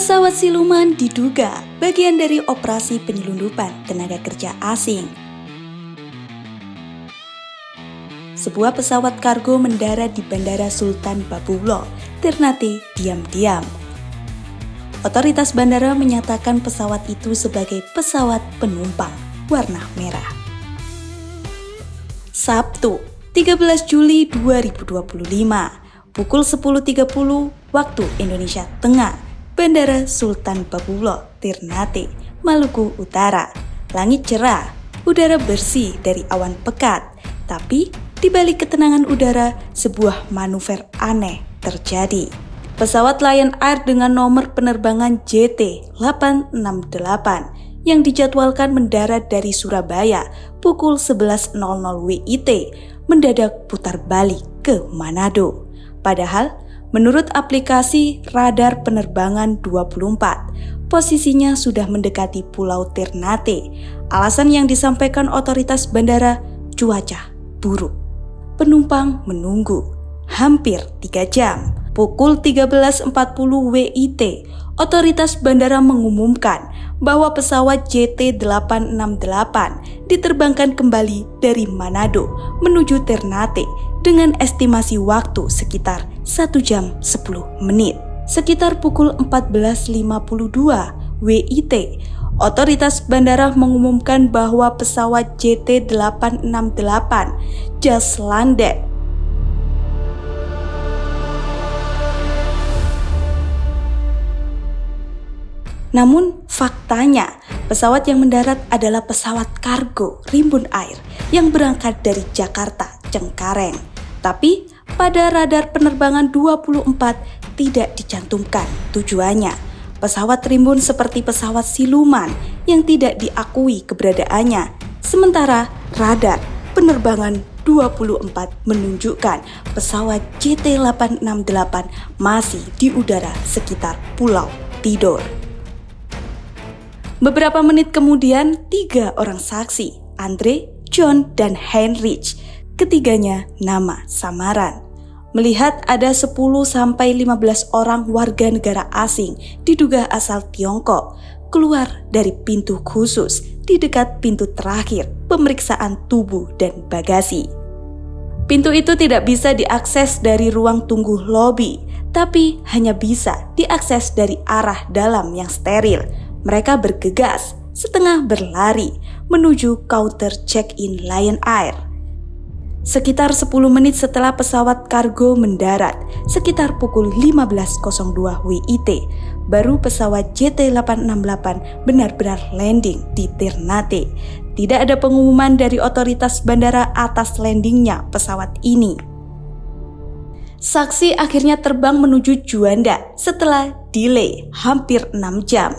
Pesawat siluman diduga bagian dari operasi penyelundupan tenaga kerja asing. Sebuah pesawat kargo mendarat di Bandara Sultan Babulo, Ternate diam-diam. Otoritas bandara menyatakan pesawat itu sebagai pesawat penumpang warna merah. Sabtu, 13 Juli 2025, pukul 10.30 waktu Indonesia Tengah, Bandara Sultan Babulo, Ternate, Maluku Utara. Langit cerah, udara bersih dari awan pekat, tapi di balik ketenangan udara, sebuah manuver aneh terjadi. Pesawat Lion Air dengan nomor penerbangan JT868 yang dijadwalkan mendarat dari Surabaya pukul 11.00 WIT mendadak putar balik ke Manado. Padahal, menurut aplikasi radar penerbangan 24, posisinya sudah mendekati Pulau Ternate. Alasan yang disampaikan otoritas bandara, cuaca buruk. Penumpang menunggu hampir 3 jam. Pukul 13.40 WIT, otoritas bandara mengumumkan bahwa pesawat JT868 diterbangkan kembali dari Manado menuju Ternate dengan estimasi waktu sekitar 1 jam 10 menit. Sekitar pukul 14.52 WIT, otoritas bandara mengumumkan bahwa pesawat JT868 just landed. Namun faktanya, pesawat yang mendarat adalah pesawat kargo Rimbun Air yang berangkat dari Jakarta Cengkareng. Tapi pada radar penerbangan 24 tidak dicantumkan tujuannya. Pesawat Rimbun seperti pesawat siluman yang tidak diakui keberadaannya. Sementara radar penerbangan 24 menunjukkan pesawat JT868 masih di udara sekitar Pulau Tidor. Beberapa menit kemudian, 3 orang saksi, Andre, John, dan Heinrich, ketiganya nama samaran, melihat ada 10-15 orang warga negara asing diduga asal Tiongkok keluar dari pintu khusus di dekat pintu terakhir pemeriksaan tubuh dan bagasi. Pintu itu tidak bisa diakses dari ruang tunggu lobi, tapi hanya bisa diakses dari arah dalam yang steril. Mereka bergegas, setengah berlari, menuju counter check-in Lion Air. Sekitar 10 menit setelah pesawat kargo mendarat, sekitar pukul 15.02 WIT, baru pesawat JT868 benar-benar landing di Ternate. Tidak ada pengumuman dari otoritas bandara atas landingnya pesawat ini. Saksi akhirnya terbang menuju Juanda setelah delay hampir 6 jam.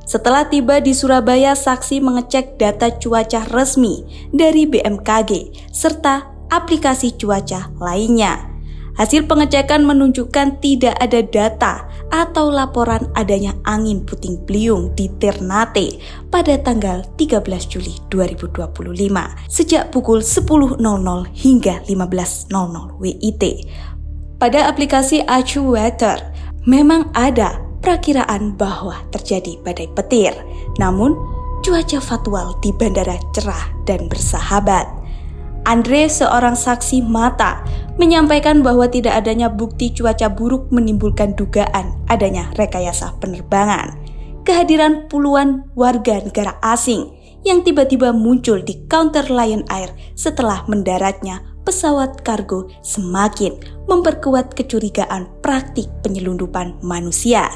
Setelah tiba di Surabaya, saksi mengecek data cuaca resmi dari BMKG serta aplikasi cuaca lainnya. Hasil pengecekan menunjukkan tidak ada data atau laporan adanya angin puting beliung di Ternate pada tanggal 13 Juli 2025 sejak pukul 10.00 hingga 15.00 WIT. Pada aplikasi AccuWeather memang ada perakiraan bahwa terjadi badai petir, namun cuaca faktual di bandara cerah dan bersahabat. Andre, seorang saksi mata, menyampaikan bahwa tidak adanya bukti cuaca buruk menimbulkan dugaan adanya rekayasa penerbangan. Kehadiran puluhan warga negara asing yang tiba-tiba muncul di counter Lion Air setelah mendaratnya pesawat kargo semakin memperkuat kecurigaan praktik penyelundupan manusia.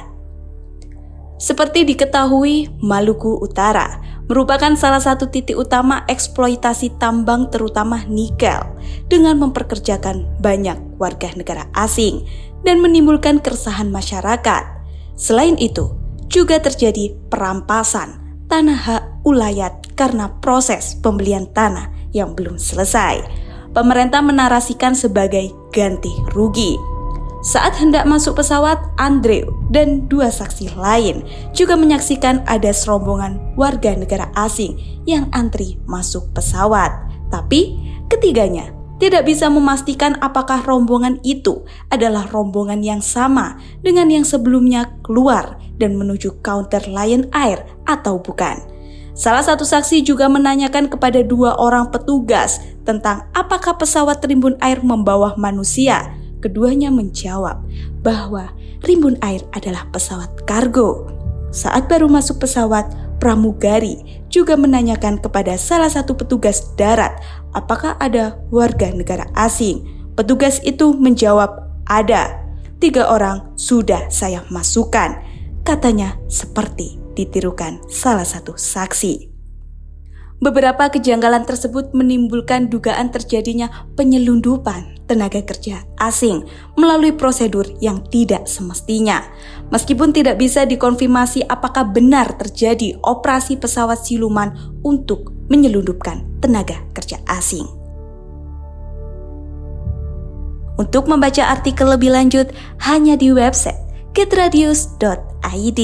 Seperti diketahui, Maluku Utara merupakan salah satu titik utama eksploitasi tambang terutama nikel dengan memperkerjakan banyak warga negara asing dan menimbulkan keresahan masyarakat. Selain itu, juga terjadi perampasan tanah hak ulayat karena proses pembelian tanah yang belum selesai. Pemerintah menarasikan sebagai ganti rugi. Saat hendak masuk pesawat, Andre dan 2 saksi lain juga menyaksikan ada serombongan warga negara asing yang antri masuk pesawat. Tapi ketiganya tidak bisa memastikan apakah rombongan itu adalah rombongan yang sama dengan yang sebelumnya keluar dan menuju counter Lion Air atau bukan. Salah satu saksi juga menanyakan kepada 2 orang petugas tentang apakah pesawat Rimbun Air membawa manusia. Keduanya menjawab bahwa Rimbun Air adalah pesawat kargo. Saat baru masuk pesawat, pramugari juga menanyakan kepada salah satu petugas darat apakah ada warga negara asing. Petugas itu menjawab ada. 3 orang sudah saya masukkan, katanya seperti ditirukan salah satu saksi. Beberapa kejanggalan tersebut menimbulkan dugaan terjadinya penyelundupan tenaga kerja asing melalui prosedur yang tidak semestinya. Meskipun tidak bisa dikonfirmasi apakah benar terjadi operasi pesawat siluman untuk menyelundupkan tenaga kerja asing. Untuk membaca artikel lebih lanjut hanya di website getradius.id.